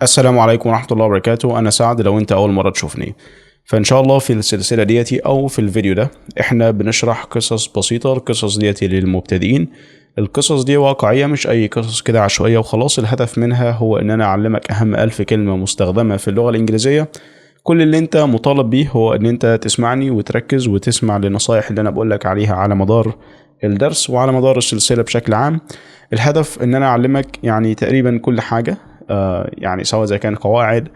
السلام عليكم ورحمة الله وبركاته. أنا سعد لو أنت أول مرة تشوفني. فإن شاء الله في السلسلة ديتي أو في الفيديو ده إحنا بنشرح قصص بسيطة. القصص ديتي للمبتدئين. القصص دي واقعية، مش أي قصص كده عشوائية وخلاص. الهدف منها هو إن أنا أعلمك أهم 1000 كلمة مستخدمة في اللغة الإنجليزية. كل اللي أنت مطالب بيه هو إن أنت تسمعني وتركز وتسمع للنصايح اللي أنا بقولك عليها على مدار الدرس وعلى مدار السلسلة بشكل عام. الهدف إن أنا أعلمك يعني تقريبا كل حاجة، يعني سواء إذا كان قواعد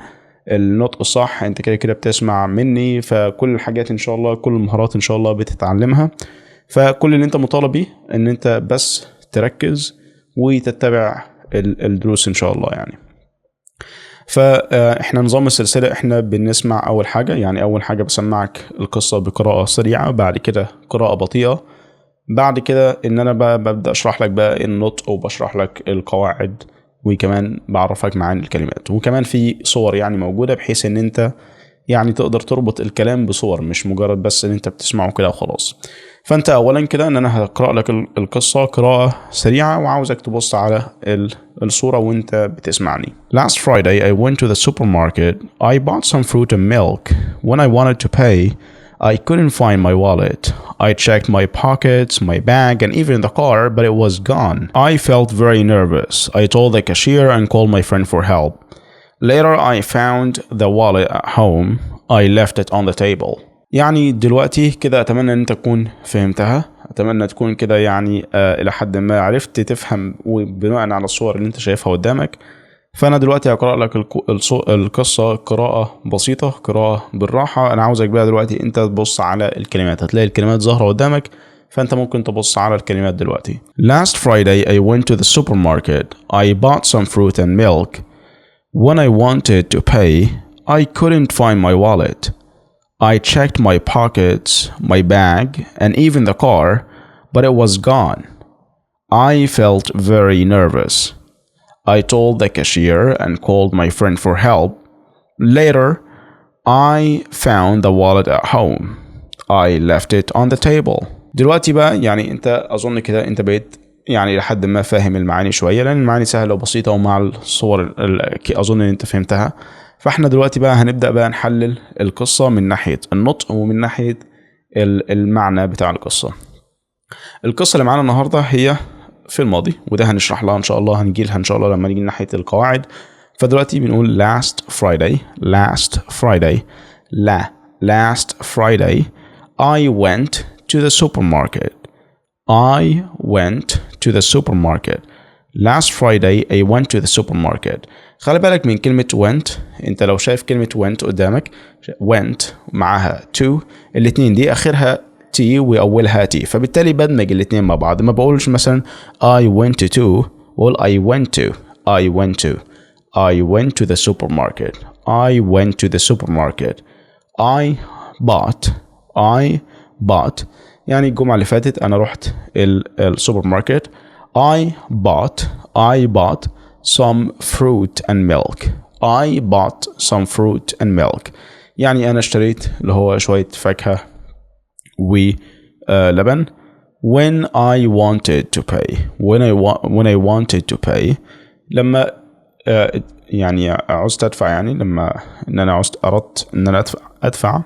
النطق الصح، انت كده كده بتسمع مني، فكل الحاجات ان شاء الله، كل المهارات ان شاء الله بتتعلمها. فكل اللي انت مطالب بيه ان انت بس تركز وتتبع الدروس ان شاء الله يعني. فاحنا نظام السلسلة احنا بنسمع اول حاجة، يعني اول حاجة بسمعك القصة بقراءة سريعة، بعد كده قراءة بطيئة، بعد كده ان انا بقى ببدأ اشرح لك بقى النطق وبشرح لك القواعد، وكمان بعرفك معاني الكلمات، وكمان في صور يعني موجودة بحيث ان انت يعني تقدر تربط الكلام بصور، مش مجرد بس ان انت بتسمعه كده وخلاص. فانت اولا كده ان انا هقرأ لك القصة قراءة سريعة، وعاوزك تبص على الصورة وانت بتسمعني. Last Friday I went to the supermarket. I bought some fruit and milk. When I wanted to pay, I couldn't find my wallet. I checked my pockets, my bag, and even the car, but it was gone. I felt very nervous. I told the cashier and called my friend for help. Later I found the wallet at home. I left it on the table. يعني دلوقتي كده أتمنى أن أنت تكون فهمتها، أتمنى تكون كده يعني إلى حد ما عرفت تفهم وبناء على الصور اللي أنت شايفها قدامك. فأنا دلوقتي هقرأ لك القصة قراءة بسيطة، قراءة بالراحة. أنا عاوزك بقى دلوقتي أنت تبص على الكلمات، هتلاقي الكلمات ظاهرة قدامك، فأنت ممكن تبص على الكلمات دلوقتي. Last Friday I went to the supermarket. I bought some fruit and milk. When I wanted to pay, I couldn't find my wallet. I checked my pockets, my bag, and even the car, but it was gone. I felt very nervous. I told the cashier and called my friend for help. Later, I found the wallet at home. I left it on the table. دلوقتي بقى يعني انت اظن كده انت بقيت يعني لحد ما فاهم المعاني شوية، لان المعاني سهلة وبسيطة، ومع الصور اظن ان انت فهمتها. فاحنا دلوقتي بقى هنبدأ بقى نحلل القصة من ناحية النطق ومن ناحية المعنى بتاع القصة. القصة اللي معانا النهاردة هي في الماضي، وده هنشرح لها ان شاء الله، هنجي لها ان شاء الله لما نيجي ناحية القواعد. فدلوقتي بنقول last Friday last Friday I went to the supermarket. Last Friday I went to the supermarket. خلي بالك من كلمة went. انت لو شايف كلمة went قدامك، went معاها to، الاتنين دي اخرها t واولها t، فبالتالي بدمج الاتنين مع بعض. ما بقولش مثلا I went to، بقول I went to the supermarket. I bought يعني الجمعة اللي فاتت أنا رحت السوبر ماركت. I bought some fruit and milk. يعني أنا اشتريت اللي هو شوية فاكهة ولبن. When I wanted to pay لما يعني عوزت أدفع، يعني لما إن أنا أردت إن أنا أدفع.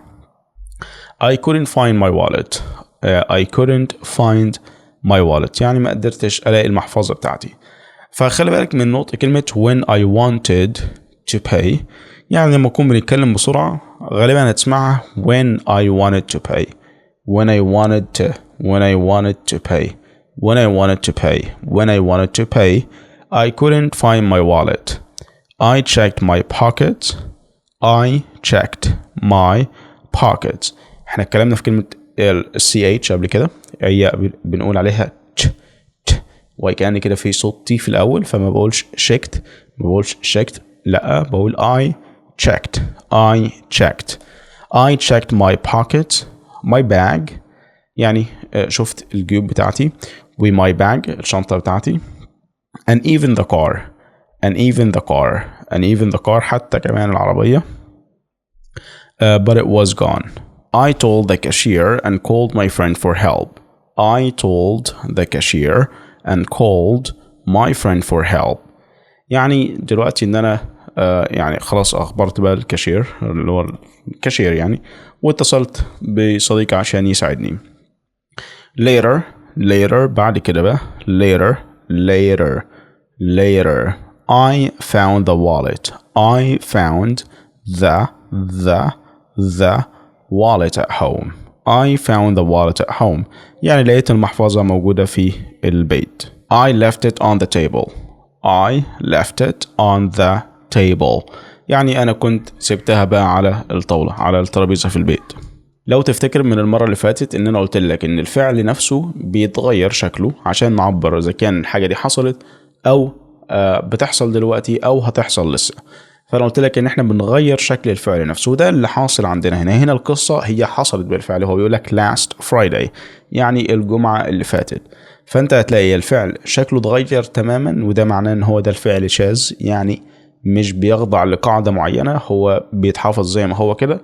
I couldn't find my wallet. يعني ما قدرتش ألاقي المحفظة بتاعتي. فخلي بالك من نقطة كلمة when I wanted to pay. يعني لما نكون بنتكلم بسرعة غالبا هتسمعها when I wanted to pay. I couldn't find my wallet. I checked my pockets. احنا اتكلمنا في كلمة CH قبل كده، هي بنقول عليها ت، وكأن كده في صوت تي في الأول، فما بقولش checked، لا بقول I checked. I checked my pockets, my bag، يعني شفت الجيوب بتاعتي، my bag الشنطة بتاعتي، and even the car حتى كمان العربية. But it was gone. I told the cashier and called my friend for help. يعني دلوقتي ان انا يعني خلاص اخبرت بقى الكاشير اللي هو الكاشير يعني، واتصلت بصديقي عشان يساعدني. later بعد كده بقى later I found the wallet. I found the wallet at home. I found the wallet at home. يعني لقيت المحفظة موجودة في البيت. I left it on the table. I left it on the table. يعني أنا كنت سبتها بقى على الطاولة، على الترابيزة في البيت. لو تفتكر من المرة اللي فاتت إن أنا قلت لك إن الفعل نفسه بيتغير شكله عشان نعبر إذا كان الحاجة دي حصلت أو بتحصل دلوقتي أو هتحصل لسه. فأنا قلت لك إن إحنا بنغير شكل الفعل نفسه، وده اللي حاصل عندنا هنا القصة هي حصلت بالفعل. هو بيقول لك last Friday يعني الجمعة اللي فاتت، فأنت هتلاقي الفعل شكله اتغير تماما، وده معناه إن هو ده الفعل شاذ، يعني مش بيخضع لقاعدة معينة، هو بيتحافظ زي ما هو كده،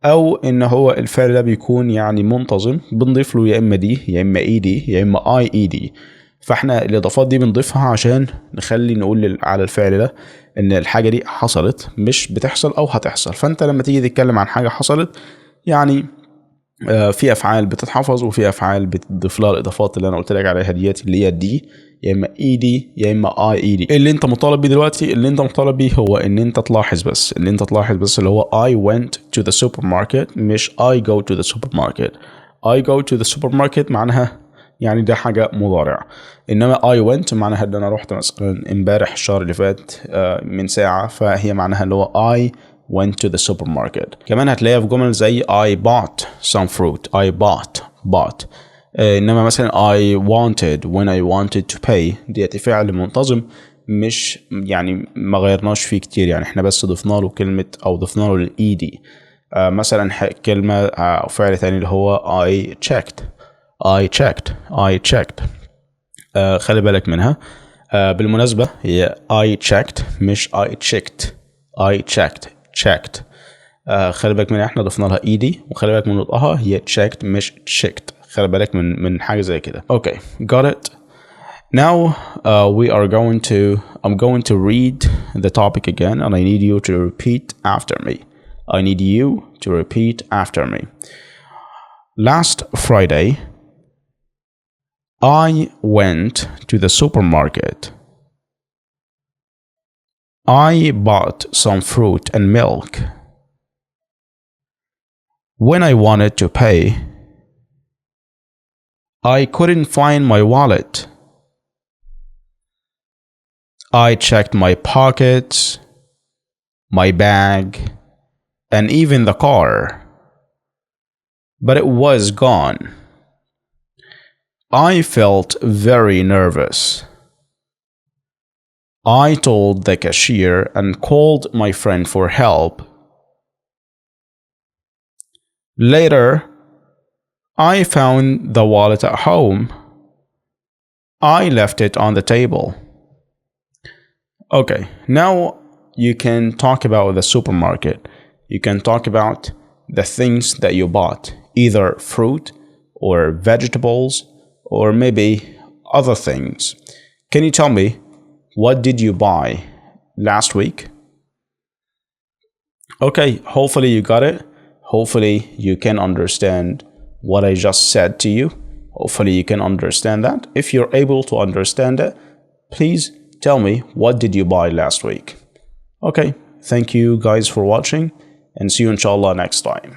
او ان هو الفعل ده بيكون يعني منتظم، بنضيف له يا اما دي يا اما اي دي يا اما اي اي دي. فاحنا الاضافات دي بنضيفها عشان نخلي نقول على الفعل ده ان الحاجه دي حصلت، مش بتحصل او هتحصل. فانت لما تيجي تتكلم عن حاجه حصلت يعني في افعال بتتحفظ وفي افعال بتضيف لها الاضافات اللي انا قلت لك عليها ديت، اللي هي دي يا اما اي دي يا اما اي اي دي. اللي انت مطالب بيه دلوقتي، اللي انت مطالب بيه هو ان انت تلاحظ بس، اللي هو I went to the supermarket مش I go to the supermarket. I go to the supermarket معناها يعني ده حاجة مضارع، انما I went معناها ان انا رحت مثلا امبارح الشهر اللي فات من ساعة، فهي معناها اللي هو I went to the supermarket. كمان هتلاقيها في جمل زي I bought some fruit. I bought انما مثلا I wanted when I wanted to pay ديت فعل منتظم، مش يعني ما غيرناش فيه كتير، يعني احنا بس ضفنا له كلمة او ضفنا له الاي دي. مثلا كلمة او فعل تاني اللي هو I checked. خلي بالك منها. بالمناسبة هي I checked مش I checked. خلي بالك منها، احنا ضفنا لها اي دي، وخلي بالك من نطقها، هي checked مش checked. خلي بالك من حاجة زي كده. Okay, got it. Now I'm going to read the topic again, and I need you to repeat after me. Last Friday, I went to the supermarket. I bought some fruit and milk. When I wanted to pay, I couldn't find my wallet. I checked my pockets, my bag, and even the car, but it was gone. I felt very nervous. I told the cashier and called my friend for help. Later, I found the wallet at home. I left it on the table. Okay, now you can talk about the supermarket. You can talk about the things that you bought, either fruit or vegetables or maybe other things. Can you tell me, what did you buy last week? Okay, hopefully you got it. Hopefully you can understand what I just said to you. Hopefully you can understand that. If you're able to understand it, please tell me, what did you buy last week? Okay, thank you guys for watching, and see you inshallah next time.